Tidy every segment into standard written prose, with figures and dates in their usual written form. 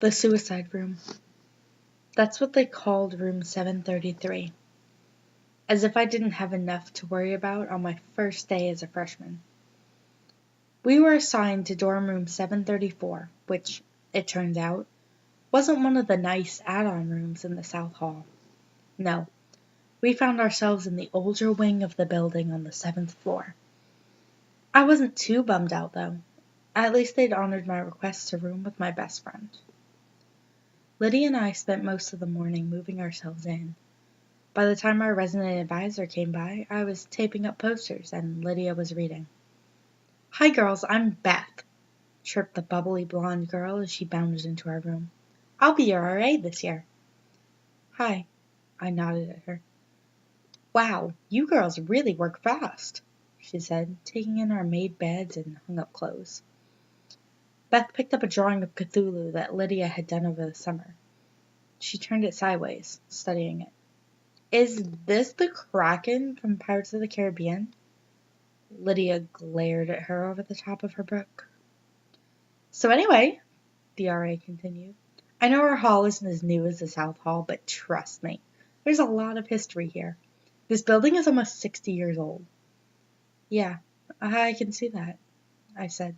The suicide room. That's what they called room 733. As if I didn't have enough to worry about on my first day as a freshman. We were assigned to dorm room 734, which, it turned out, wasn't one of the nice add-on rooms in the South Hall. No, we found ourselves in the older wing of the building on the 7th floor. I wasn't too bummed out, though. At least they'd honored my request to room with my best friend. Lydia and I spent most of the morning moving ourselves in. By the time our resident advisor came by, I was taping up posters and Lydia was reading. "Hi girls, I'm Beth," chirped the bubbly blonde girl as she bounded into our room. "I'll be your RA this year." "Hi," I nodded at her. "Wow, you girls really work fast," she said, taking in our made beds and hung up clothes. Beth picked up a drawing of Cthulhu that Lydia had done over the summer. She turned it sideways, studying it. "Is this the Kraken from Pirates of the Caribbean?" Lydia glared at her over the top of her book. "So anyway," the RA continued, "I know our hall isn't as new as the South Hall, but trust me, there's a lot of history here. This building is almost 60 years old." "Yeah, I can see that," I said,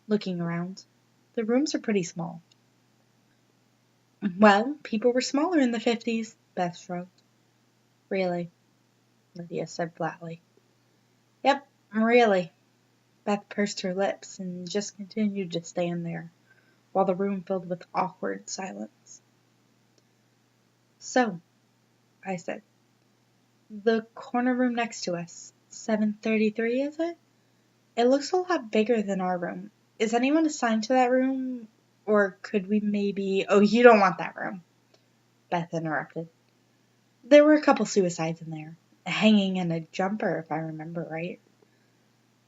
looking around. "The rooms are pretty small." "Well, people were smaller in the 50s, Beth shrugged. "Really?" Lydia said flatly. "Yep, really." Beth pursed her lips and just continued to stand there, while the room filled with awkward silence. "So," I said, "the corner room next to us, 733, is it? It looks a lot bigger than our room. Is anyone assigned to that room? Or could we maybe—" "Oh, you don't want that room," Beth interrupted. "There were a couple suicides in there. A hanging and a jumper, if I remember right.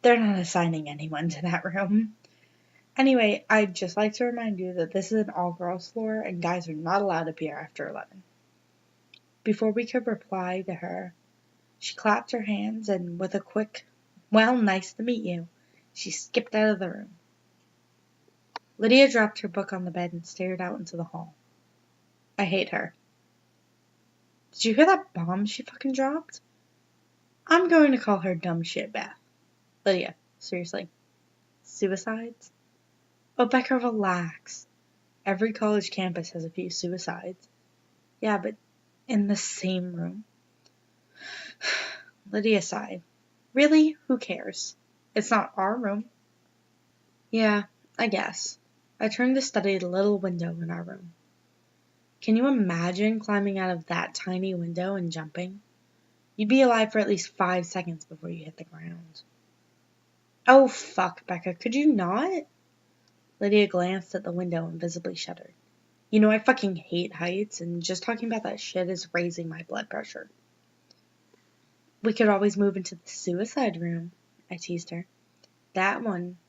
They're not assigning anyone to that room. Anyway, I'd just like to remind you that this is an all-girls floor and guys are not allowed up here after 11. Before we could reply to her, she clapped her hands and with a quick, "Well, nice to meet you," she skipped out of the room. Lydia dropped her book on the bed and stared out into the hall. "I hate her." "Did you hear that bomb she fucking dropped?" "I'm going to call her dumb shit Beth." "Lydia, seriously. Suicides?" "Oh, Becca, relax. Every college campus has a few suicides." "Yeah, but in the same room?" Lydia sighed. "Really? Who cares? It's not our room." "Yeah, I guess." I turned to study the little window in our room. Can you imagine climbing out of that tiny window and jumping? You'd be alive for at least 5 seconds before you hit the ground. "Oh, fuck, Becca, could you not?" Lydia glanced at the window and visibly shuddered. "You know I fucking hate heights, and just talking about that shit is raising my blood pressure." "We could always move into the suicide room," I teased her. "That one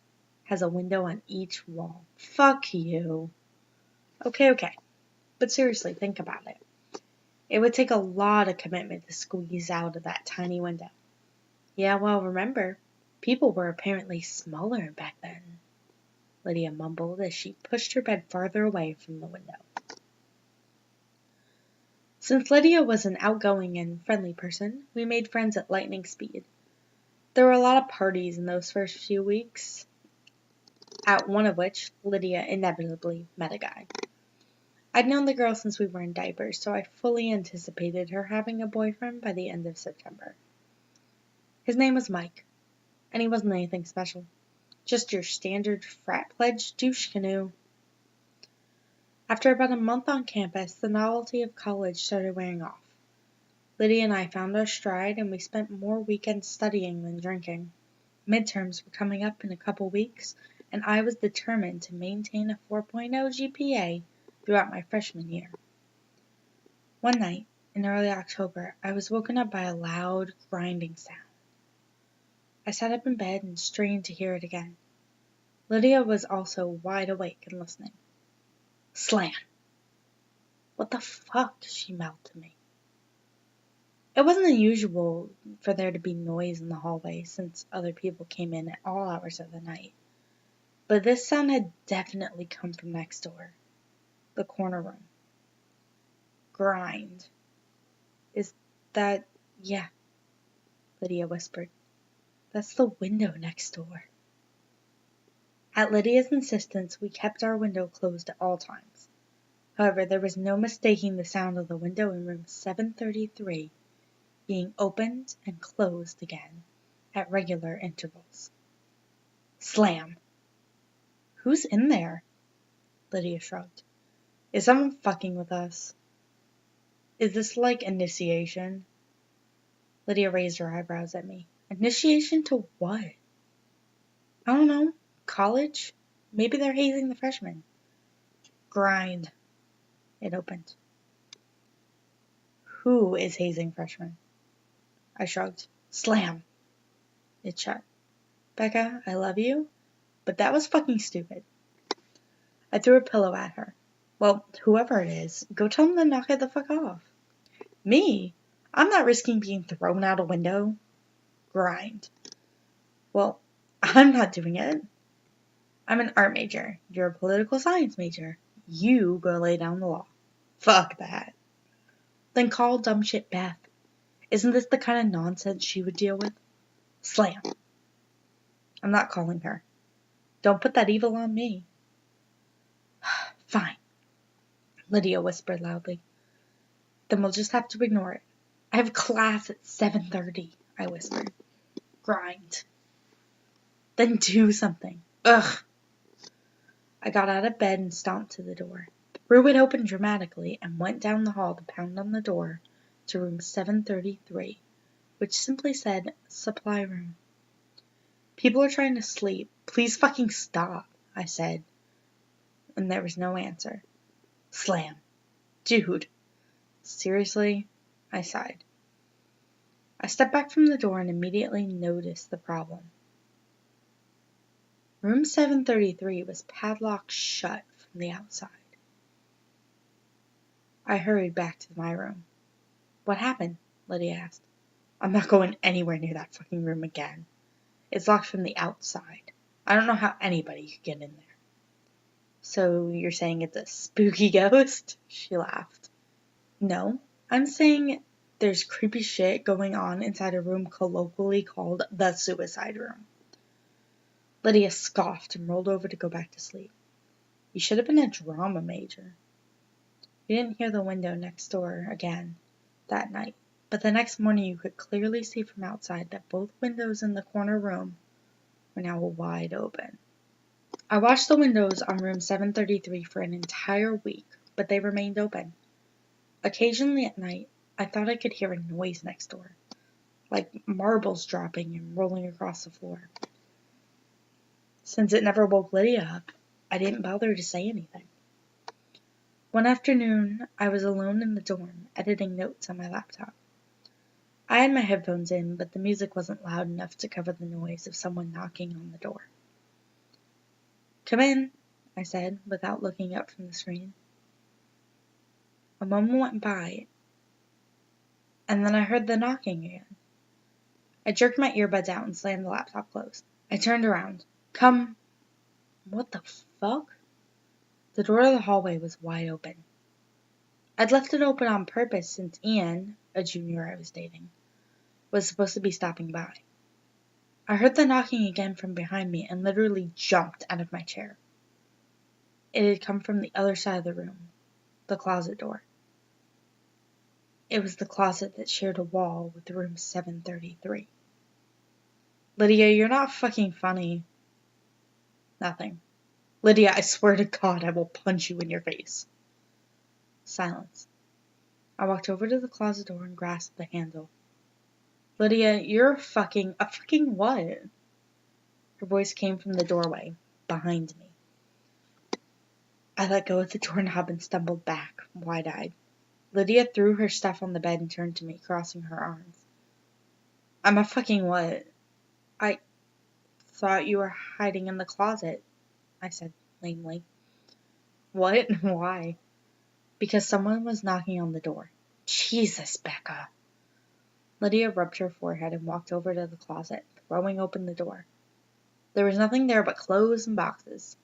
has a window on each wall." "Fuck you." Okay. But seriously, think about it. It would take a lot of commitment to squeeze out of that tiny window. "Yeah, well, remember, people were apparently smaller back then," Lydia mumbled as she pushed her bed farther away from the window. Since Lydia was an outgoing and friendly person, we made friends at lightning speed. There were a lot of parties in those first few weeks, at one of which Lydia inevitably met a guy. I'd known the girl since we were in diapers, so I fully anticipated her having a boyfriend by the end of September. His name was Mike, and he wasn't anything special. Just your standard frat pledge douche canoe. After about a month on campus, the novelty of college started wearing off. Lydia and I found our stride, and we spent more weekends studying than drinking. Midterms were coming up in a couple weeks, and I was determined to maintain a 4.0 GPA throughout my freshman year. One night, in early October, I was woken up by a loud, grinding sound. I sat up in bed and strained to hear it again. Lydia was also wide awake and listening. Slam! "What the fuck?" she mouthed to me. It wasn't unusual for there to be noise in the hallway, since other people came in at all hours of the night. But this sound had definitely come from next door. The corner room. Grind. Is that... Yeah, Lydia whispered. That's the window next door. At Lydia's insistence, we kept our window closed at all times. However, there was no mistaking the sound of the window in room 733 being opened and closed again at regular intervals. Slam! Who's in there? Lydia shrugged. Is someone fucking with us? Is this like initiation? Lydia raised her eyebrows at me. Initiation to what? I don't know. College? Maybe they're hazing the freshmen. Grind. It opened. Who is hazing freshmen? I shrugged. Slam. It shut. Becca, I love you, but that was fucking stupid. I threw a pillow at her. Well, whoever it is, go tell them to knock it the fuck off. Me? I'm not risking being thrown out a window. Grind. Well, I'm not doing it. I'm an art major. You're a political science major. You go lay down the law. Fuck that. Then call dumb shit Beth. Isn't this the kind of nonsense she would deal with? Slam. I'm not calling her. Don't put that evil on me. Fine, Lydia whispered loudly. Then we'll just have to ignore it. I have class at 7:30, I whispered. Grind. Then do something. Ugh. I got out of bed and stomped to the door, threw it open dramatically, and went down the hall to pound on the door to room 733, which simply said, supply room. People are trying to sleep. Please fucking stop, I said. And there was no answer. Slam. Dude. Seriously? I sighed. I stepped back from the door and immediately noticed the problem. Room 733 was padlocked shut from the outside. I hurried back to my room. What happened? Lydia asked. I'm not going anywhere near that fucking room again. It's locked from the outside. I don't know how anybody could get in there. So you're saying it's a spooky ghost? She laughed. No, I'm saying there's creepy shit going on inside a room colloquially called the suicide room. Lydia scoffed and rolled over to go back to sleep. You should have been a drama major. We didn't hear the window next door again that night, but the next morning you could clearly see from outside that both windows in the corner room were now wide open. I watched the windows on room 733 for an entire week, but they remained open. Occasionally at night, I thought I could hear a noise next door, like marbles dropping and rolling across the floor. Since it never woke Lydia up, I didn't bother to say anything. One afternoon, I was alone in the dorm, editing notes on my laptop. I had my headphones in, but the music wasn't loud enough to cover the noise of someone knocking on the door. Come in, I said, without looking up from the screen. A moment went by, and then I heard the knocking again. I jerked my earbuds out and slammed the laptop closed. I turned around. Come. What the fuck? The door to the hallway was wide open. I'd left it open on purpose since Ian, a junior I was dating, was supposed to be stopping by. I heard the knocking again from behind me and literally jumped out of my chair. It had come from the other side of the room, the closet door. It was the closet that shared a wall with room 733. Lydia, you're not fucking funny. Nothing. Lydia, I swear to God, I will punch you in your face. Silence. I walked over to the closet door and grasped the handle. Lydia, you're a fucking what? Her voice came from the doorway, behind me. I let go of the doorknob and stumbled back, wide-eyed. Lydia threw her stuff on the bed and turned to me, crossing her arms. I'm a fucking what? I thought you were hiding in the closet, I said lamely. What? Why? Because someone was knocking on the door. Jesus, Becca. Lydia rubbed her forehead and walked over to the closet, throwing open the door. There was nothing there but clothes and boxes.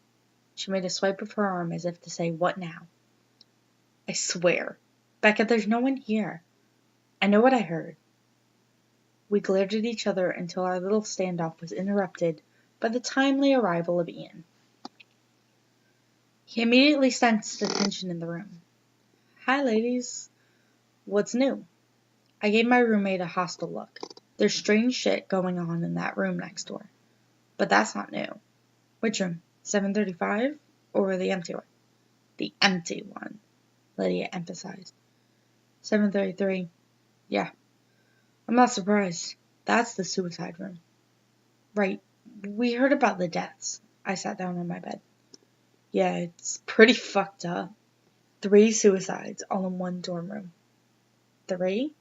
She made a swipe of her arm as if to say, what now? I swear. Becca, there's no one here. I know what I heard. We glared at each other until our little standoff was interrupted by the timely arrival of Ian. He immediately sensed the tension in the room. Hi, ladies. What's new? I gave my roommate a hostile look. There's strange shit going on in that room next door. But that's not new. Which room? 735? Or the empty one? The empty one, Lydia emphasized. 733. Yeah. I'm not surprised. That's the suicide room. Right. We heard about the deaths. I sat down on my bed. Yeah, it's pretty fucked up. 3 suicides all in one dorm room. 3?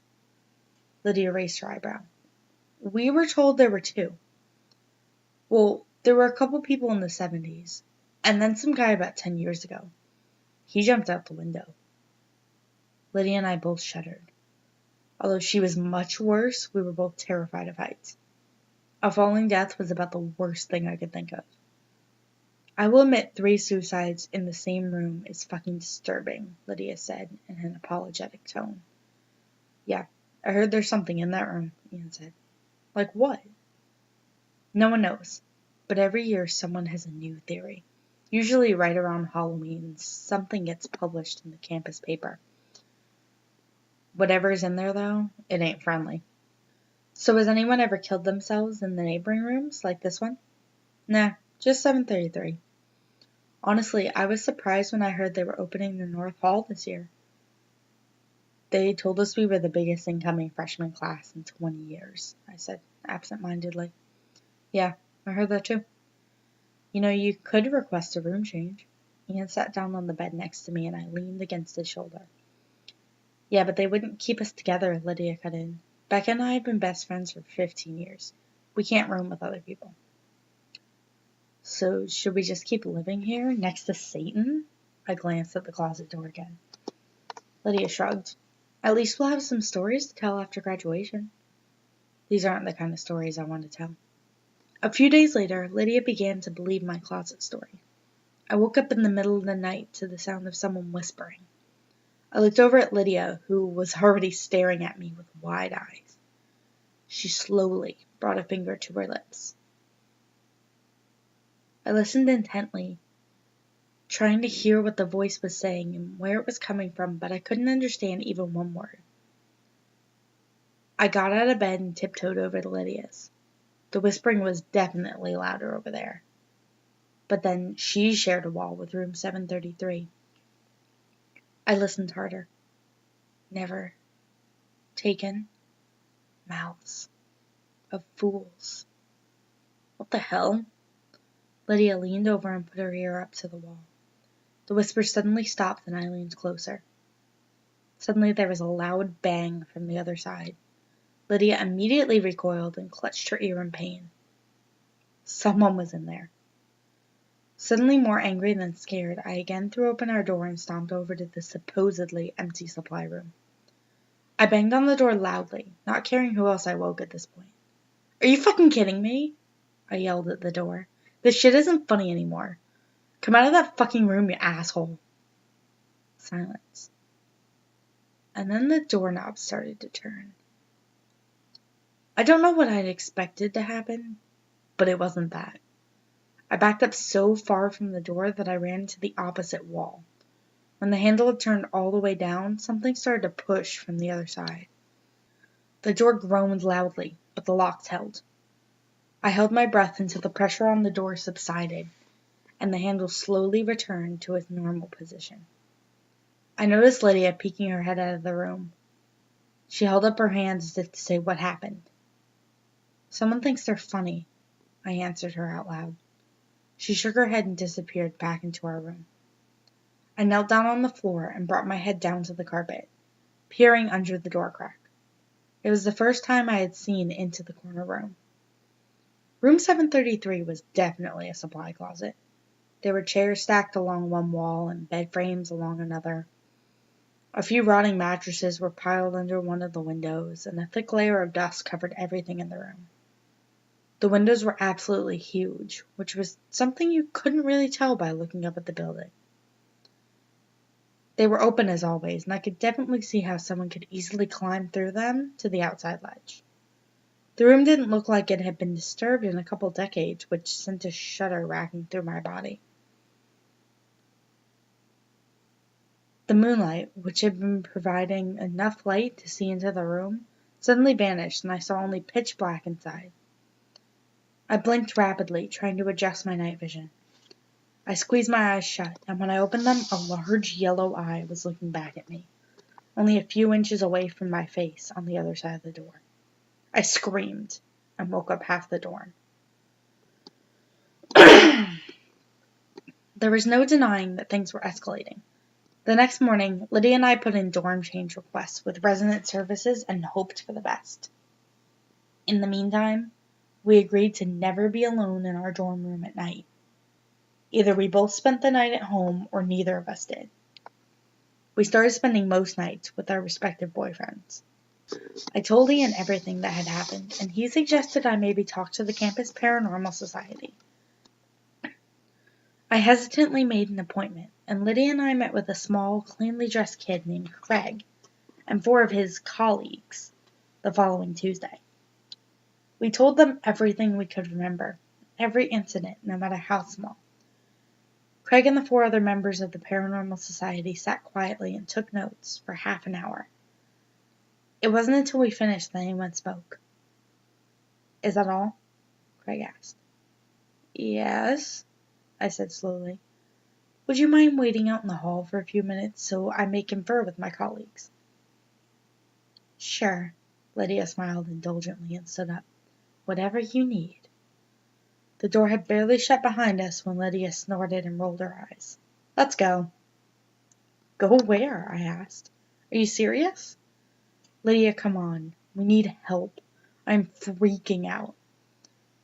Lydia raised her eyebrow. We were told there were 2. Well, there were a couple people in the 70s, and then some guy about 10 years ago. He jumped out the window. Lydia and I both shuddered. Although she was much worse, we were both terrified of heights. A falling death was about the worst thing I could think of. I will admit 3 suicides in the same room is fucking disturbing, Lydia said in an apologetic tone. Yeah, I heard there's something in that room, Ian said. Like what? No one knows, but every year someone has a new theory. Usually right around Halloween, something gets published in the campus paper. Whatever's in there, though, it ain't friendly. So has anyone ever killed themselves in the neighboring rooms, like this one? Nah, just 733. Honestly, I was surprised when I heard they were opening the North Hall this year. They told us we were the biggest incoming freshman class in 20 years, I said absent-mindedly. Yeah, I heard that too. You know, you could request a room change. Ian sat down on the bed next to me and I leaned against his shoulder. Yeah, but they wouldn't keep us together, Lydia cut in. Becca and I have been best friends for 15 years. We can't room with other people. So, should we just keep living here, next to Satan? I glanced at the closet door again. Lydia shrugged. At least we'll have some stories to tell after graduation. These aren't the kind of stories I want to tell. A few days later, Lydia began to believe my closet story. I woke up in the middle of the night to the sound of someone whispering. I looked over at Lydia, who was already staring at me with wide eyes. She slowly brought a finger to her lips. I listened intently, trying to hear what the voice was saying and where it was coming from, but I couldn't understand even one word. I got out of bed and tiptoed over to Lydia's. The whispering was definitely louder over there. But then she shared a wall with room 733. I listened harder. Never taken mouths of fools. What the hell? Lydia leaned over and put her ear up to the wall. The whisper suddenly stopped and I leaned closer. Suddenly there was a loud bang from the other side. Lydia immediately recoiled and clutched her ear in pain. Someone was in there. Suddenly more angry than scared, I again threw open our door and stomped over to the supposedly empty supply room. I banged on the door loudly, not caring who else I woke at this point. Are you fucking kidding me? I yelled at the door. This shit isn't funny anymore. Come out of that fucking room, you asshole. Silence. And then the doorknob started to turn. I don't know what I'd expected to happen, but it wasn't that. I backed up so far from the door that I ran to the opposite wall. When the handle had turned all the way down, something started to push from the other side. The door groaned loudly, but the locks held. I held my breath until the pressure on the door subsided, and the handle slowly returned to its normal position. I noticed Lydia peeking her head out of the room. She held up her hands as if to say, "What happened?" "Someone thinks they're funny," I answered her out loud. She shook her head and disappeared back into our room. I knelt down on the floor and brought my head down to the carpet, peering under the door crack. It was the first time I had seen into the corner room. Room 733 was definitely a supply closet. There were chairs stacked along one wall and bed frames along another. A few rotting mattresses were piled under one of the windows, and a thick layer of dust covered everything in the room. The windows were absolutely huge, which was something you couldn't really tell by looking up at the building. They were open as always, and I could definitely see how someone could easily climb through them to the outside ledge. The room didn't look like it had been disturbed in a couple decades, which sent a shudder racking through my body. The moonlight, which had been providing enough light to see into the room, suddenly vanished, and I saw only pitch black inside. I blinked rapidly, trying to adjust my night vision. I squeezed my eyes shut, and when I opened them, a large yellow eye was looking back at me, only a few inches away from my face on the other side of the door. I screamed and woke up half the dorm. There was no denying that things were escalating. The next morning, Lydia and I put in dorm change requests with resident services and hoped for the best. In the meantime, we agreed to never be alone in our dorm room at night. Either we both spent the night at home or neither of us did. We started spending most nights with our respective boyfriends. I told Ian everything that had happened, and he suggested I maybe talk to the campus paranormal society. I hesitantly made an appointment, and Lydia and I met with a small, cleanly dressed kid named Craig, and 4 of his colleagues, the following Tuesday. We told them everything we could remember, every incident, no matter how small. Craig and the 4 other members of the Paranormal Society sat quietly and took notes for half an hour. It wasn't until we finished that anyone spoke. "Is that all?" Craig asked. "Yes," I said slowly. "Would you mind waiting out in the hall for a few minutes so I may confer with my colleagues?" "Sure." Lydia smiled indulgently and stood up. "Whatever you need." The door had barely shut behind us when Lydia snorted and rolled her eyes. "Let's go." "Go where?" I asked. "Are you serious?" "Lydia, come on. We need help. I'm freaking out.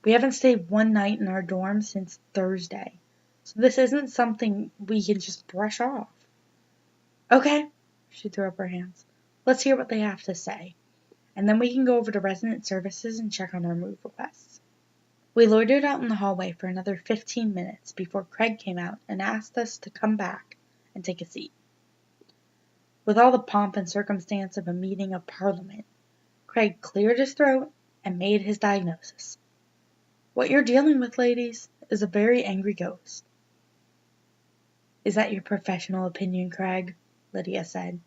We haven't stayed one night in our dorm since Thursday, so this isn't something we can just brush off." "Okay." She threw up her hands. "Let's hear what they have to say, and then we can go over to resident services and check on our move requests." We loitered out in the hallway for another 15 minutes before Craig came out and asked us to come back and take a seat. With all the pomp and circumstance of a meeting of Parliament, Craig cleared his throat and made his diagnosis. "What you're dealing with, ladies, is a very angry ghost." "Is that your professional opinion, Craig?" Lydia said.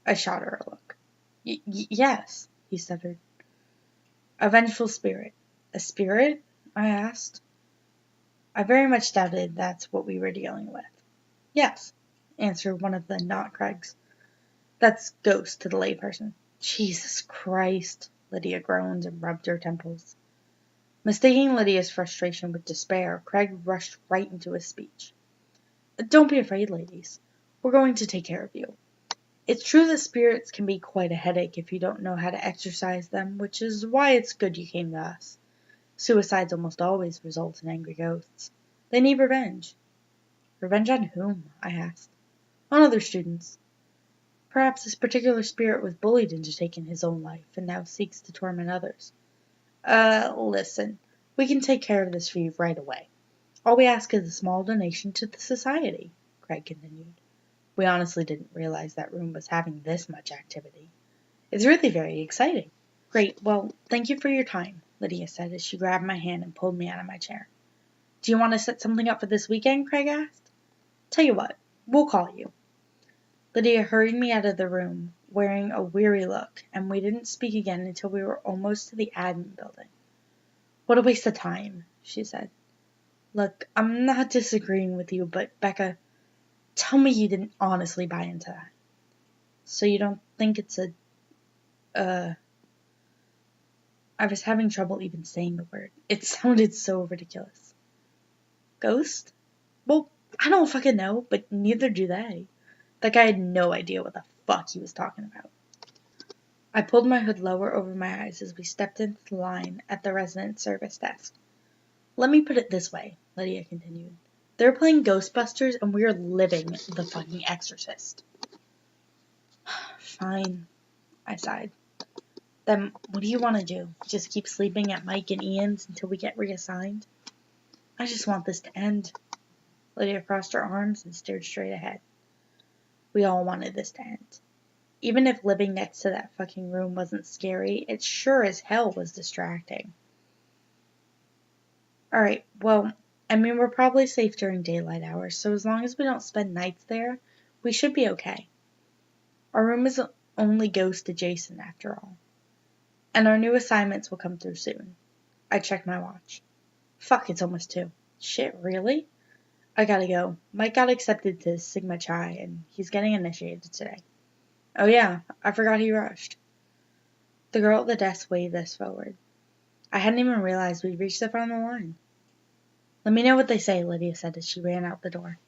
I shot her a look. Yes," he stuttered. "A vengeful spirit." "A spirit?" I asked. I very much doubted that's what we were dealing with. "Yes," answered one of the not Craigs. "That's ghost to the layperson." "Jesus Christ," Lydia groaned and rubbed her temples. Mistaking Lydia's frustration with despair, Craig rushed right into his speech. "Don't be afraid, ladies. We're going to take care of you. It's true that spirits can be quite a headache if you don't know how to exorcise them, which is why it's good you came to us. Suicides almost always result in angry ghosts. They need revenge." "Revenge on whom?" I asked. "On other students. Perhaps this particular spirit was bullied into taking his own life, and now seeks to torment others." Listen, we can take care of this for you right away. All we ask is a small donation to the society," Craig continued. We honestly didn't realize that room was having this much activity. "It's really very exciting." "Great, well, thank you for your time," Lydia said as she grabbed my hand and pulled me out of my chair. "Do you want to set something up for this weekend?" Craig asked. "Tell you what, we'll call you." Lydia hurried me out of the room, wearing a weary look, and we didn't speak again until we were almost to the admin building. "What a waste of time," she said. "Look, I'm not disagreeing with you, but Becca, tell me you didn't honestly buy into that. So you don't think it's I was having trouble even saying the word. It sounded so ridiculous. "Ghost? Well, I don't fucking know, but neither do they." That guy had no idea what the fuck he was talking about. I pulled my hood lower over my eyes as we stepped into the line at the resident service desk. "Let me put it this way," Lydia continued. "They're playing Ghostbusters and we're living the fucking Exorcist." "Fine," I sighed. "Then what do you want to do? Just keep sleeping at Mike and Ian's until we get reassigned?" "I just want this to end." Lydia crossed her arms and stared straight ahead. We all wanted this to end. Even if living next to that fucking room wasn't scary, it sure as hell was distracting. Alright, well, I mean, we're probably safe during daylight hours, so as long as we don't spend nights there, we should be okay. Our room is only ghost adjacent after all. And our new assignments will come through soon. I checked my watch. Fuck, it's almost 2. Shit, really? I gotta go. Mike got accepted to Sigma Chi, and he's getting initiated today. Oh yeah, I forgot he rushed. The girl at the desk waved us forward. I hadn't even realized we'd reached the front of the line. Let me know what they say, Lydia said as she ran out the door.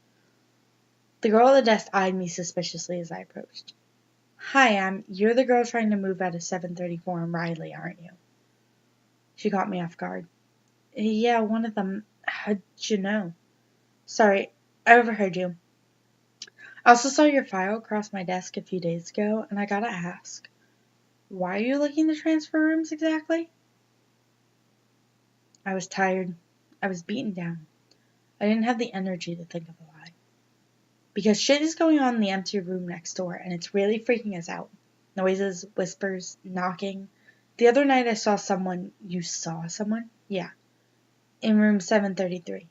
The girl at the desk eyed me suspiciously as I approached. Hi, you're the girl trying to move out of 734 in Riley, aren't you? She caught me off guard. Yeah, one of them. How'd you know? Sorry, I overheard you. I also saw your file across my desk a few days ago, and I gotta ask, why are you looking to transfer rooms exactly? I was tired. I was beaten down. I didn't have the energy to think of a lie. Because shit is going on in the empty room next door, and it's really freaking us out. Noises, whispers, knocking. The other night I saw someone. You saw someone? Yeah. In room 733.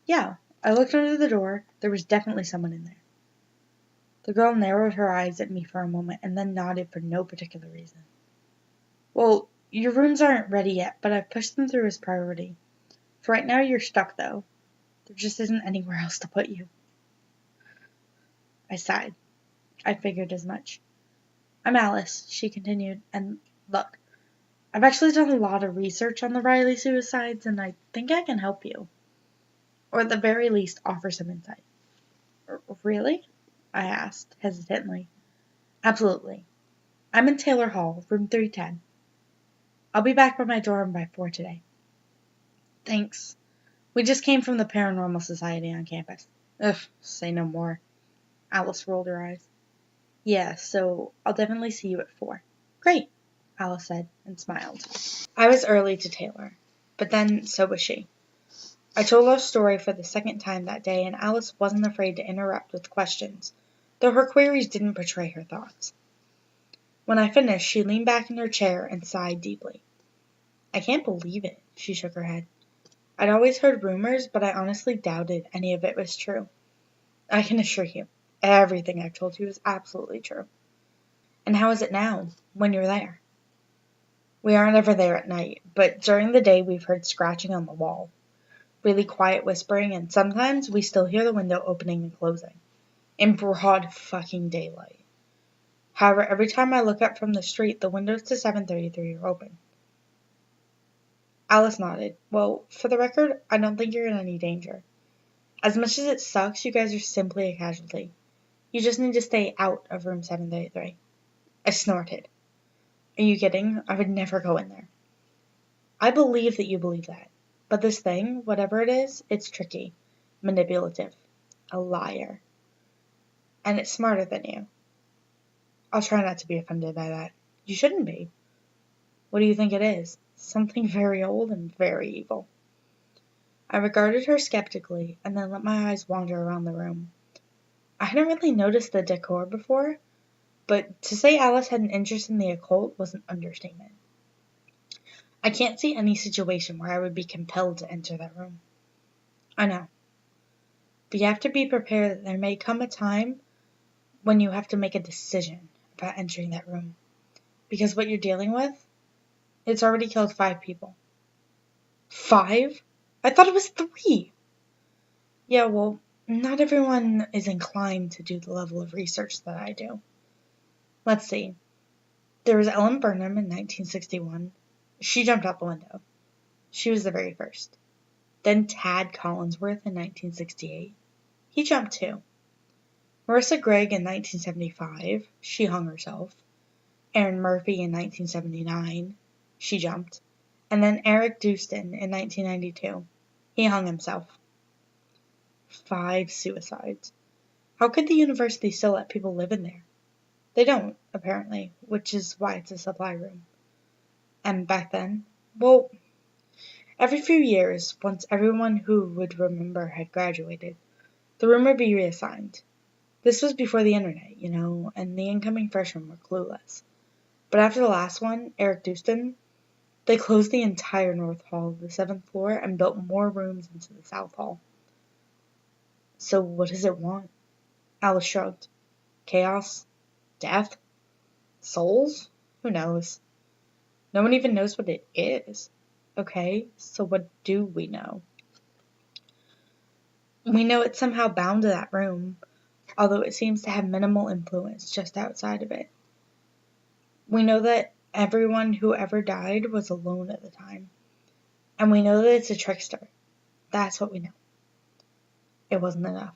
Yeah, I looked under the door. There was definitely someone in there. The girl narrowed her eyes at me for a moment and then nodded for no particular reason. Well, your rooms aren't ready yet, but I've pushed them through as priority. For right now, you're stuck, though. There just isn't anywhere else to put you. I sighed. I figured as much. I'm Alice, she continued, and look, I've actually done a lot of research on the Riley suicides, and I think I can help you. Or at the very least, offer some insight. Really? I asked, hesitantly. Absolutely. I'm in Taylor Hall, room 310. I'll be back by my dorm by 4 today. Thanks. We just came from the Paranormal Society on campus. Ugh, say no more. Alice rolled her eyes. Yeah, so I'll definitely see you at 4. Great, Alice said, and smiled. I was early to Taylor, but then so was she. I told our story for the second time that day, and Alice wasn't afraid to interrupt with questions, though her queries didn't betray her thoughts. When I finished, she leaned back in her chair and sighed deeply. I can't believe it, she shook her head. I'd always heard rumors, but I honestly doubted any of it was true. I can assure you, everything I've told you is absolutely true. And how is it now, when you're there? We aren't ever there at night, but during the day we've heard scratching on the wall, really quiet whispering, and sometimes we still hear the window opening and closing, in broad fucking daylight. However, every time I look up from the street, the windows to 733 are open. Alice nodded. Well, for the record, I don't think you're in any danger. As much as it sucks, you guys are simply a casualty. You just need to stay out of room 733. I snorted. Are you kidding? I would never go in there. I believe that you believe that. But this thing, whatever it is, it's tricky, manipulative, a liar. And it's smarter than you. I'll try not to be offended by that. You shouldn't be. What do you think it is? Something very old and very evil. I regarded her skeptically and then let my eyes wander around the room. I hadn't really noticed the decor before, but to say Alice had an interest in the occult was an understatement. I can't see any situation where I would be compelled to enter that room. I know. But you have to be prepared that there may come a time when you have to make a decision about entering that room. Because what you're dealing with, it's already killed 5 people. 5? I thought it was 3. Yeah, well, not everyone is inclined to do the level of research that I do. Let's see. There was Ellen Burnham in 1961. She jumped out the window. She was the very first. Then Tad Collinsworth in 1968. He jumped too. Marissa Gregg in 1975. She hung herself. Erin Murphy in 1979. She jumped. And then Eric Dustin in 1992. He hung himself. 5 suicides. How could the university still let people live in there? They don't, apparently, which is why it's a supply room. And back then, well, every few years, once everyone who would remember had graduated, the room would be reassigned. This was before the internet, and the incoming freshmen were clueless. But after the last one, Eric Dustin, they closed the entire north hall of the 7th floor and built more rooms into the south hall. So what does it want? Alice shrugged. Chaos? Death? Souls? Who knows? No one even knows what it is. Okay, so what do we know? We know it's somehow bound to that room, although it seems to have minimal influence just outside of it. We know that everyone who ever died was alone at the time. And we know that it's a trickster. That's what we know. It wasn't enough.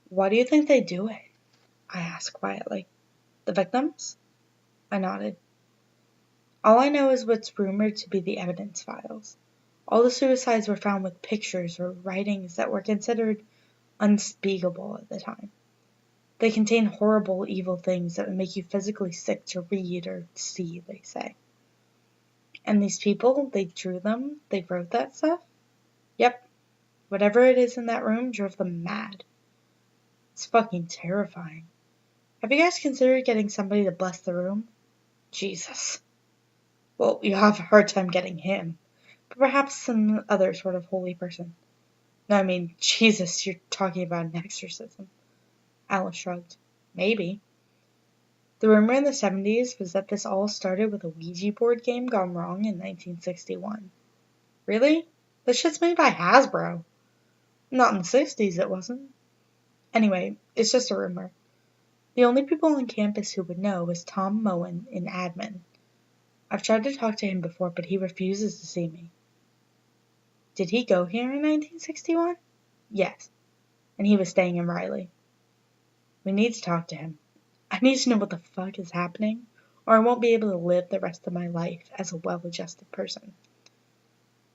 Why do you think they do it? I asked quietly. The victims? I nodded. All I know is what's rumored to be the evidence files. All the suicides were found with pictures or writings that were considered unspeakable at the time. They contain horrible, evil things that would make you physically sick to read or see, they say. And these people, they drew them, they wrote that stuff? Yep. Whatever it is in that room drove them mad. It's fucking terrifying. Have you guys considered getting somebody to bless the room? Jesus. Well, you have a hard time getting him, but perhaps some other sort of holy person. No, I mean, Jesus, you're talking about an exorcism. Alice shrugged. Maybe. The rumor in the 70s was that this all started with a Ouija board game gone wrong in 1961. Really? This shit's made by Hasbro. Not in the 60s, it wasn't. Anyway, it's just a rumor. The only people on campus who would know is Tom Moen in admin. I've tried to talk to him before, but he refuses to see me. Did he go here in 1961? Yes, and he was staying in Riley. We need to talk to him. I need to know what the fuck is happening, or I won't be able to live the rest of my life as a well-adjusted person.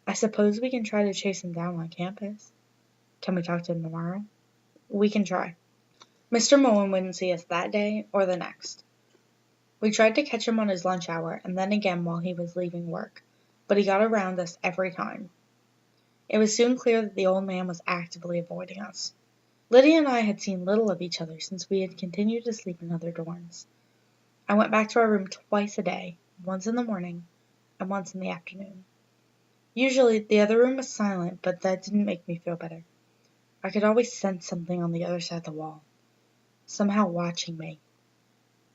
I suppose we can try to chase him down on campus. Can we talk to him tomorrow? We can try. Mr. Moen wouldn't see us that day or the next. We tried to catch him on his lunch hour and then again while he was leaving work, but he got around us every time. It was soon clear that the old man was actively avoiding us. Lydia and I had seen little of each other since we had continued to sleep in other dorms. I went back to our room twice a day, once in the morning and once in the afternoon. Usually the other room was silent, but that didn't make me feel better. I could always sense something on the other side of the wall, somehow watching me.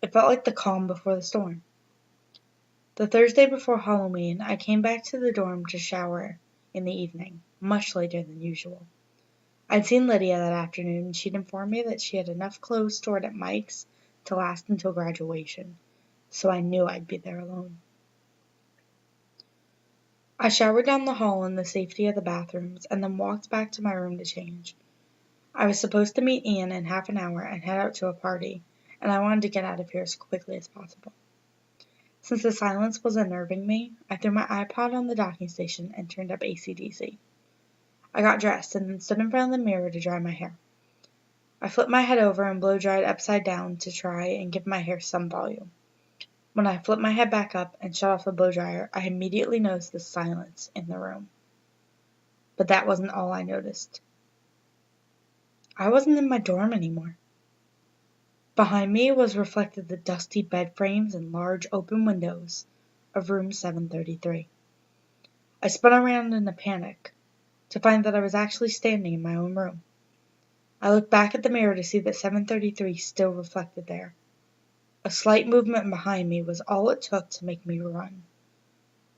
It felt like the calm before the storm. The Thursday before Halloween, I came back to the dorm to shower in the evening, much later than usual. I'd seen Lydia that afternoon, and she'd informed me that she had enough clothes stored at Mike's to last until graduation, so I knew I'd be there alone. I showered down the hall in the safety of the bathrooms, and then walked back to my room to change. I was supposed to meet Ian in half an hour and head out to a party, and I wanted to get out of here as quickly as possible. Since the silence was unnerving me, I threw my iPod on the docking station and turned up AC/DC. I got dressed and then stood in front of the mirror to dry my hair. I flipped my head over and blow-dried upside down to try and give my hair some volume. When I flipped my head back up and shut off the blow-dryer, I immediately noticed the silence in the room. But that wasn't all I noticed. I wasn't in my dorm anymore. Behind me was reflected the dusty bed frames and large open windows of room 733. I spun around in a panic to find that I was actually standing in my own room. I looked back at the mirror to see that 733 still reflected there. A slight movement behind me was all it took to make me run.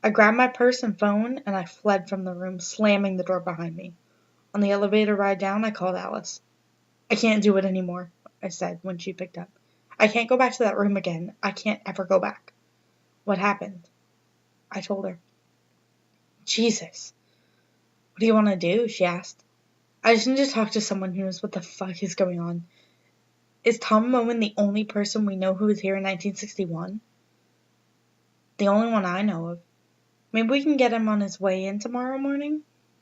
I grabbed my purse and phone and I fled from the room, slamming the door behind me. On the elevator ride down, I called Alice. I can't do it anymore, I said when she picked up. I can't go back to that room again. I can't ever go back. What happened? I told her. Jesus. What do you want to do? She asked. I just need to talk to someone who knows what the fuck is going on. Is Tom Moen the only person we know who was here in 1961? The only one I know of. Maybe we can get him on his way in tomorrow morning?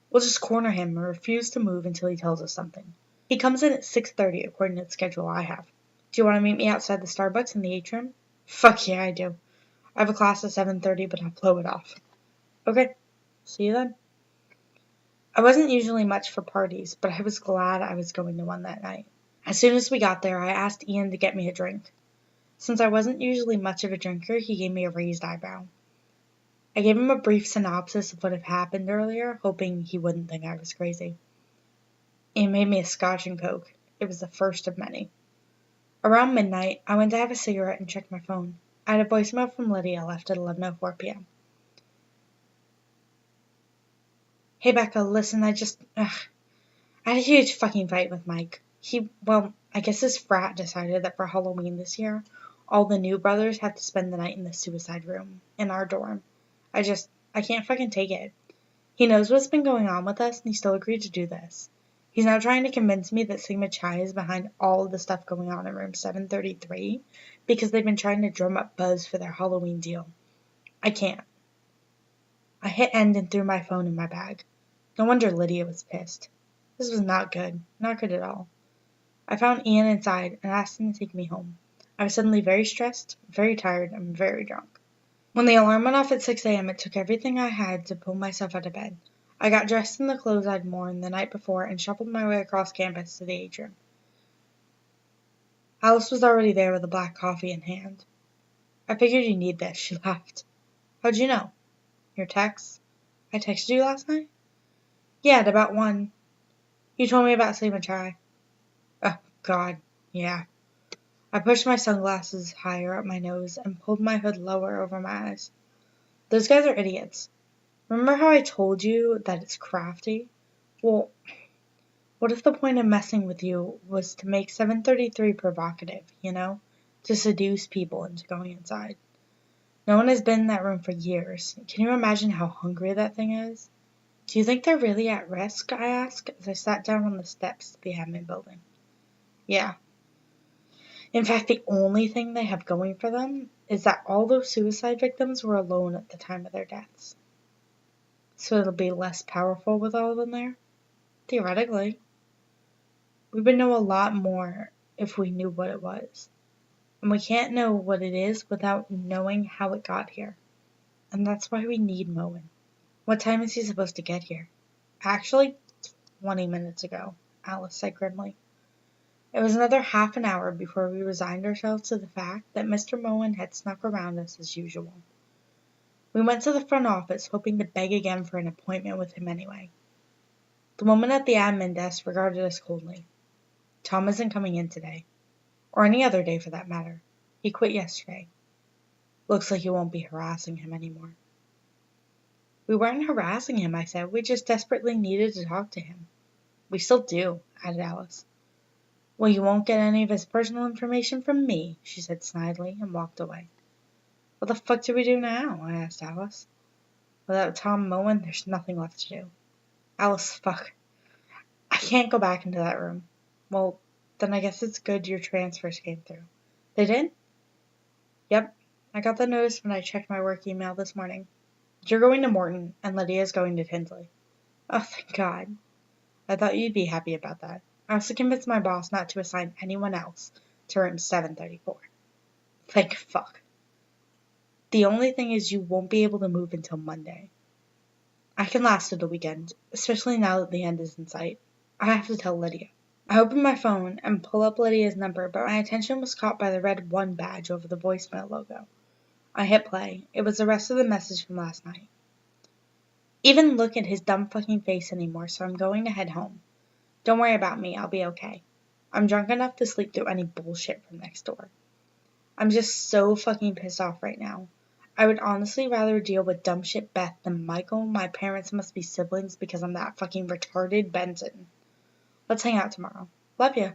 We'll just corner him and refuse to move until he tells us something. He comes in at 6:30 according to the schedule I have. Do you want to meet me outside the Starbucks in the atrium? Fuck yeah, I do. I have a class at 7:30, but I'll blow it off. Okay, see you then. I wasn't usually much for parties, but I was glad I was going to one that night. As soon as we got there, I asked Ian to get me a drink. Since I wasn't usually much of a drinker, he gave me a raised eyebrow. I gave him a brief synopsis of what had happened earlier, hoping he wouldn't think I was crazy. Ian made me a scotch and coke. It was the first of many. Around midnight, I went to have a cigarette and checked my phone. I had a voicemail from Lydia left at 11:04 p.m. Hey Becca, listen, I had a huge fucking fight with Mike. I guess his frat decided that for Halloween this year, all the new brothers have to spend the night in the suicide room, in our dorm. I can't fucking take it. He knows what's been going on with us, and he still agreed to do this. He's now trying to convince me that Sigma Chi is behind all of the stuff going on in room 733, because they've been trying to drum up buzz for their Halloween deal. I can't. I hit end and threw my phone in my bag. No wonder Lydia was pissed. This was not good. Not good at all. I found Ian inside and asked him to take me home. I was suddenly very stressed, very tired, and very drunk. When the alarm went off at 6 a.m., it took everything I had to pull myself out of bed. I got dressed in the clothes I'd worn the night before and shuffled my way across campus to the atrium. Alice was already there with a black coffee in hand. I figured you'd need this, she laughed. How'd you know? Your text? I texted you last night? Yeah, at about 1. You told me about Sigma Chi. Oh, God, yeah. I pushed my sunglasses higher up my nose and pulled my hood lower over my eyes. Those guys are idiots. Remember how I told you that it's crafty? Well, what if the point of messing with you was to make 733 provocative, to seduce people into going inside? No one has been in that room for years. Can you imagine how hungry that thing is? Do you think they're really at risk? I asked as I sat down on the steps of the admin building. Yeah. In fact, the only thing they have going for them is that all those suicide victims were alone at the time of their deaths. So it'll be less powerful with all of them there? Theoretically. We would know a lot more if we knew what it was. And we can't know what it is without knowing how it got here. And that's why we need Moen. What time is he supposed to get here? Actually, 20 minutes ago, Alice said grimly. It was another half an hour before we resigned ourselves to the fact that Mr. Moen had snuck around us as usual. We went to the front office, hoping to beg again for an appointment with him anyway. The woman at the admin desk regarded us coldly. Tom isn't coming in today. Or any other day for that matter. He quit yesterday. Looks like you won't be harassing him anymore. We weren't harassing him, I said. We just desperately needed to talk to him. We still do, added Alice. Well, you won't get any of his personal information from me, she said snidely, and walked away. What the fuck do we do now? I asked Alice. Without Tom Moen, there's nothing left to do. Alice, fuck. I can't go back into that room. Well, then I guess it's good your transfers came through. They did? Yep. I got the notice when I checked my work email this morning. You're going to Morton, and Lydia's going to Tinsley. Oh, thank God. I thought you'd be happy about that. I also convinced my boss not to assign anyone else to room 734. Thank fuck. The only thing is you won't be able to move until Monday. I can last to the weekend, especially now that the end is in sight. I have to tell Lydia. I opened my phone and pulled up Lydia's number, but my attention was caught by the red 1 badge over the voicemail logo. I hit play. It was the rest of the message from last night. Even look at his dumb fucking face anymore, so I'm going to head home. Don't worry about me, I'll be okay. I'm drunk enough to sleep through any bullshit from next door. I'm just so fucking pissed off right now. I would honestly rather deal with dumb shit Beth than Michael. My parents must be siblings because I'm that fucking retarded Benson. Let's hang out tomorrow. Love you.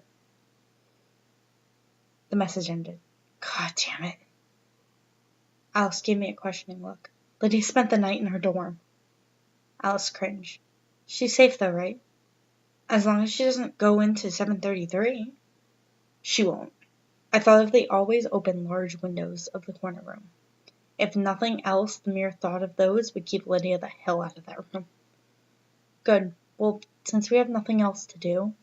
The message ended. God damn it. Alice gave me a questioning look. Lydia spent the night in her dorm. Alice cringed. She's safe though, right? As long as she doesn't go into 733. She won't. I thought of the always open large windows of the corner room. If nothing else, the mere thought of those would keep Lydia the hell out of that room. Good. Well, since we have nothing else to do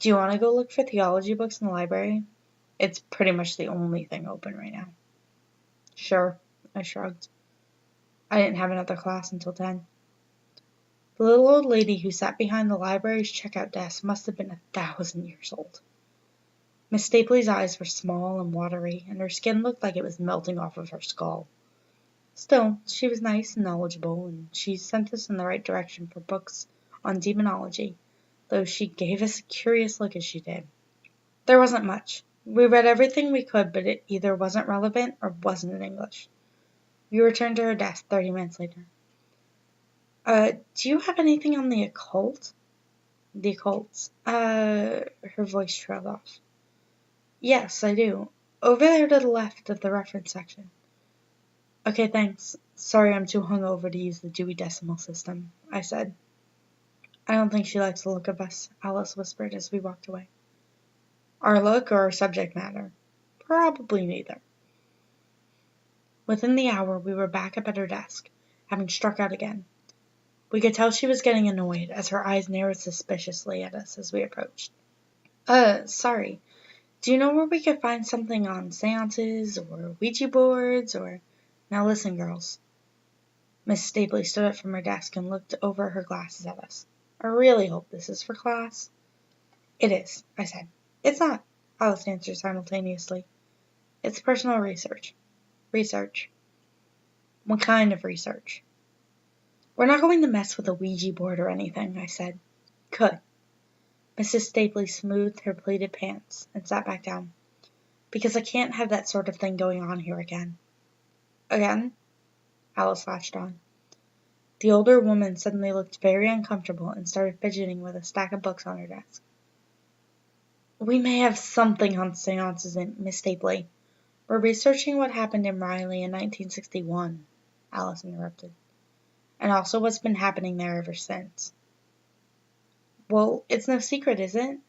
you want to go look for theology books in the library? It's pretty much the only thing open right now. Sure, I shrugged. I didn't have another class until 10. The little old lady who sat behind the library's checkout desk must have been 1,000 years old. Miss Stapley's eyes were small and watery, and her skin looked like it was melting off of her skull. Still, she was nice and knowledgeable, and she sent us in the right direction for books on demonology, though she gave us a curious look as she did. There wasn't much. We read everything we could, but it either wasn't relevant or wasn't in English. We returned to her desk 30 minutes later. Do you have anything on the occult? The occults. Her voice trailed off. Yes, I do. Over there to the left of the reference section. Okay, thanks. Sorry I'm too hungover to use the Dewey Decimal System, I said. I don't think she likes the look of us, Alice whispered as we walked away. Our look or our subject matter? Probably neither. Within the hour, we were back up at her desk, having struck out again. We could tell she was getting annoyed, as her eyes narrowed suspiciously at us as we approached. Sorry. Do you know where we could find something on seances, or Ouija boards, or... Now listen, girls. Miss Stapley stood up from her desk and looked over her glasses at us. I really hope this is for class. It is, I said. It's not, Alice answered simultaneously. It's personal research. Research. What kind of research? We're not going to mess with a Ouija board or anything, I said. Good. Mrs. Stapley smoothed her pleated pants and sat back down. Because I can't have that sort of thing going on here again. Again? Alice latched on. The older woman suddenly looked very uncomfortable and started fidgeting with a stack of books on her desk. We may have something on seances, Miss Stapley. We're researching what happened in Riley in 1961, Alice interrupted. And also what's been happening there ever since. Well, it's no secret, is it?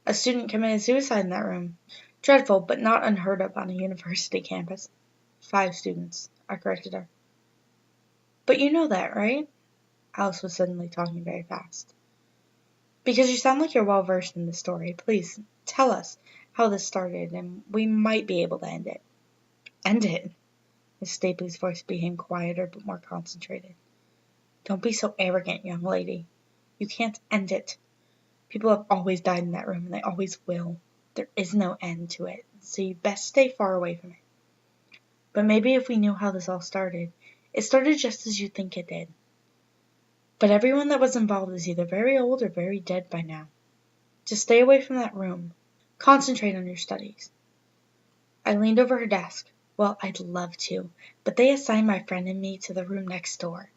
A student committed suicide in that room. Dreadful, but not unheard of on a university campus. 5 students, I corrected her. But you know that, right? Alice was suddenly talking very fast. Because you sound like you're well versed in the story, please tell us how this started, and we might be able to end it. End it? Miss Stapley's voice became quieter but more concentrated. Don't be so arrogant, young lady. You can't end it. People have always died in that room, and they always will. There is no end to it, so you'd best stay far away from it. But maybe if we knew how this all started, it started just as you think it did. But everyone that was involved is either very old or very dead by now. Just stay away from that room. Concentrate on your studies. I leaned over her desk. Well, I'd love to, but they assigned my friend and me to the room next door.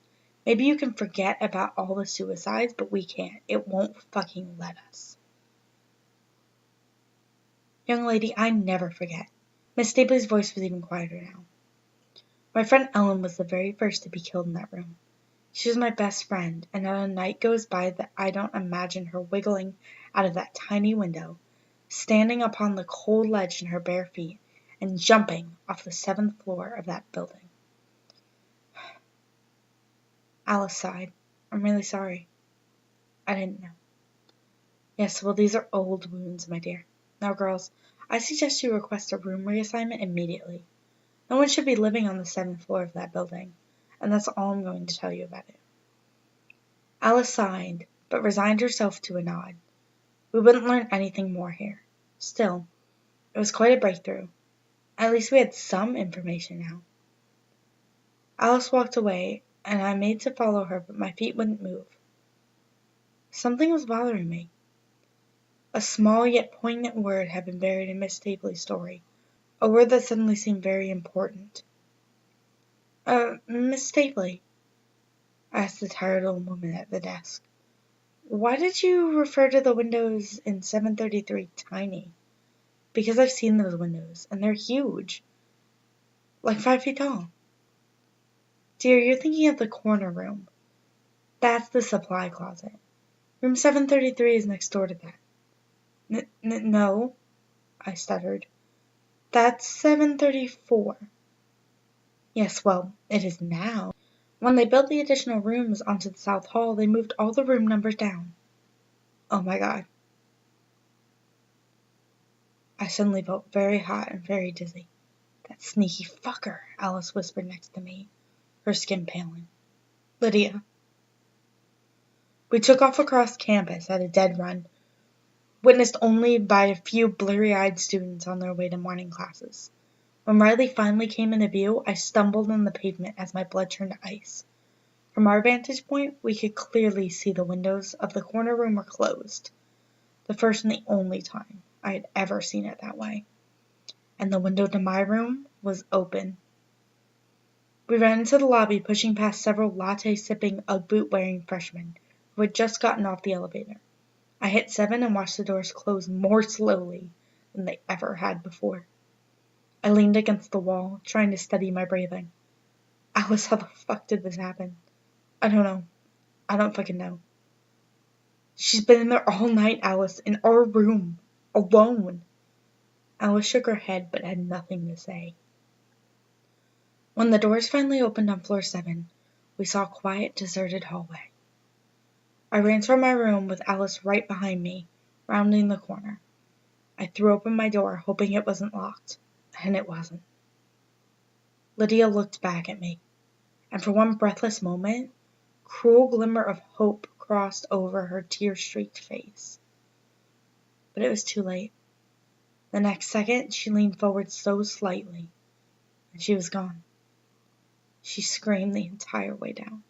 Maybe you can forget about all the suicides, but we can't. It won't fucking let us. Young lady, I never forget. Miss Stapley's voice was even quieter now. My friend Ellen was the very first to be killed in that room. She was my best friend, and not a night goes by that I don't imagine her wiggling out of that tiny window, standing upon the cold ledge in her bare feet, and jumping off the 7th floor of that building. Alice sighed. I'm really sorry. I didn't know. Yes, well, these are old wounds, my dear. Now, girls, I suggest you request a room reassignment immediately. No one should be living on the 7th floor of that building, and that's all I'm going to tell you about it. Alice sighed, but resigned herself to a nod. We wouldn't learn anything more here. Still, it was quite a breakthrough. At least we had some information now. Alice walked away, and I made to follow her, but my feet wouldn't move. Something was bothering me. A small yet poignant word had been buried in Miss Stapley's story, a word that suddenly seemed very important. Miss Stapley, asked the tired old woman at the desk, why did you refer to the windows in 733 tiny? Because I've seen those windows, and they're huge. Like 5 feet tall. Dear, you're thinking of the corner room. That's the supply closet. Room 733 is next door to that. No, I stuttered. That's 734. Yes, well, it is now. When they built the additional rooms onto the south hall, they moved all the room numbers down. Oh my God. I suddenly felt very hot and very dizzy. That sneaky fucker, Alice whispered next to me, her skin paling. Lydia. We took off across campus at a dead run. witnessed only by a few blurry-eyed students on their way to morning classes. When Riley finally came into view, I stumbled on the pavement as my blood turned to ice. From our vantage point, we could clearly see the windows of the corner room were closed, the first and the only time I had ever seen it that way. And the window to my room was open. We ran into the lobby, pushing past several latte-sipping, Ugg boot-wearing freshmen who had just gotten off the elevator. I hit 7 and watched the doors close more slowly than they ever had before. I leaned against the wall, trying to steady my breathing. Alice, how the fuck did this happen? I don't know. I don't fucking know. She's been in there all night, Alice, in our room, alone. Alice shook her head but had nothing to say. When the doors finally opened on floor 7, we saw a quiet, deserted hallway. I ran toward my room with Alice right behind me, rounding the corner. I threw open my door, hoping it wasn't locked, and it wasn't. Lydia looked back at me, and for one breathless moment, a cruel glimmer of hope crossed over her tear-streaked face. But it was too late. The next second, she leaned forward so slightly, and she was gone. She screamed the entire way down.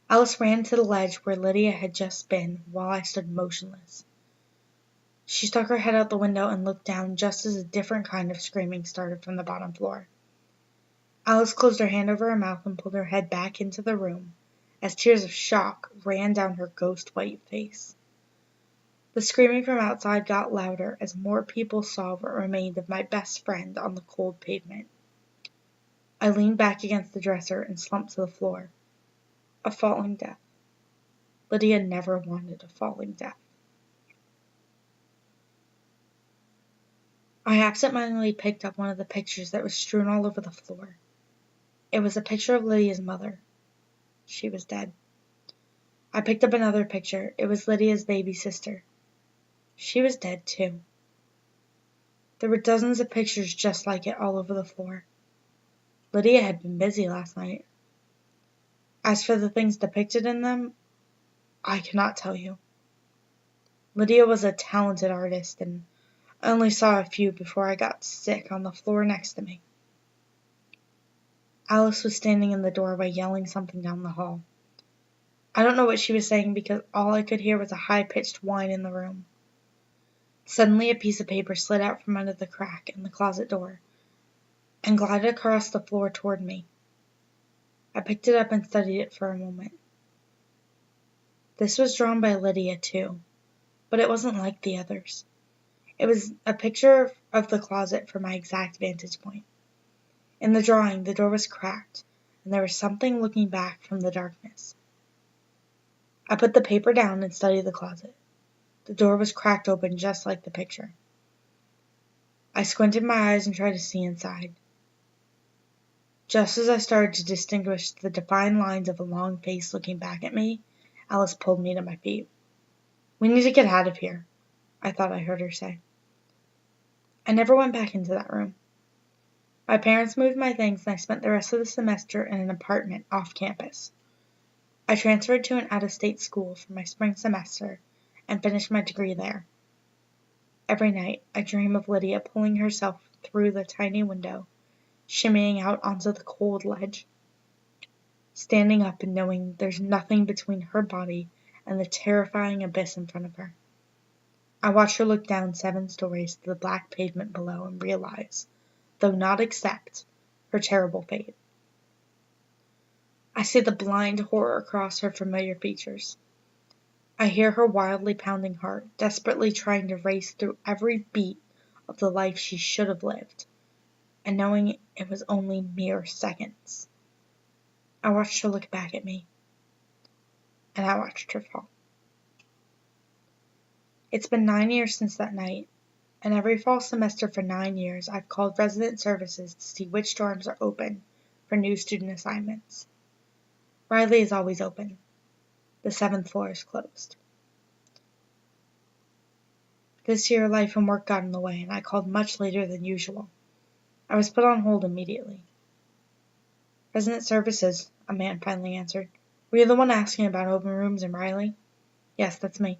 Alice ran to the ledge where Lydia had just been, while I stood motionless. She stuck her head out the window and looked down just as a different kind of screaming started from the bottom floor. Alice closed her hand over her mouth and pulled her head back into the room, as tears of shock ran down her ghost-white face. The screaming from outside got louder as more people saw what remained of my best friend on the cold pavement. I leaned back against the dresser and slumped to the floor. A falling death. Lydia never wanted a falling death. I absentmindedly picked up one of the pictures that was strewn all over the floor. It was a picture of Lydia's mother. She was dead. I picked up another picture. It was Lydia's baby sister. She was dead too. There were dozens of pictures just like it all over the floor. Lydia had been busy last night. As for the things depicted in them, I cannot tell you. Lydia was a talented artist, and I only saw a few before I got sick on the floor next to me. Alice was standing in the doorway yelling something down the hall. I don't know what she was saying because all I could hear was a high-pitched whine in the room. Suddenly a piece of paper slid out from under the crack in the closet door and glided across the floor toward me. I picked it up and studied it for a moment. This was drawn by Lydia too, but it wasn't like the others. It was a picture of the closet from my exact vantage point. In the drawing, the door was cracked, and there was something looking back from the darkness. I put the paper down and studied the closet. The door was cracked open just like the picture. I squinted my eyes and tried to see inside. Just as I started to distinguish the defined lines of a long face looking back at me, Alice pulled me to my feet. "We need to get out of here," I thought I heard her say. I never went back into that room. My parents moved my things and I spent the rest of the semester in an apartment off campus. I transferred to an out-of-state school for my spring semester and finished my degree there. Every night, I dream of Lydia pulling herself through the tiny window, shimmying out onto the cold ledge, standing up and knowing there's nothing between her body and the terrifying abyss in front of her. I watch her look down 7 stories to the black pavement below and realize, though not accept, her terrible fate. I see the blind horror across her familiar features. I hear her wildly pounding heart, desperately trying to race through every beat of the life she should have lived, and knowing it was only mere seconds. I watched her look back at me, and I watched her fall. It's been 9 years since that night, and every fall semester for 9 years I've called resident services to see which dorms are open for new student assignments. Riley is always open. The 7th floor is closed. This year, life and work got in the way, and I called much later than usual. I was put on hold immediately. "Resident services," a man finally answered. "Were you the one asking about open rooms in Riley?" "Yes, that's me."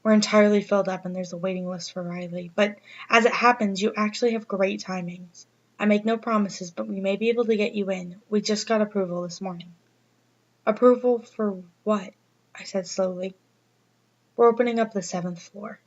We're entirely filled up and there's a waiting list for Riley. But as it happens, you actually have great timings. I make no promises, but we may be able to get you in. We just got approval this morning." "Approval for what?" I said slowly. "We're opening up the 7th floor."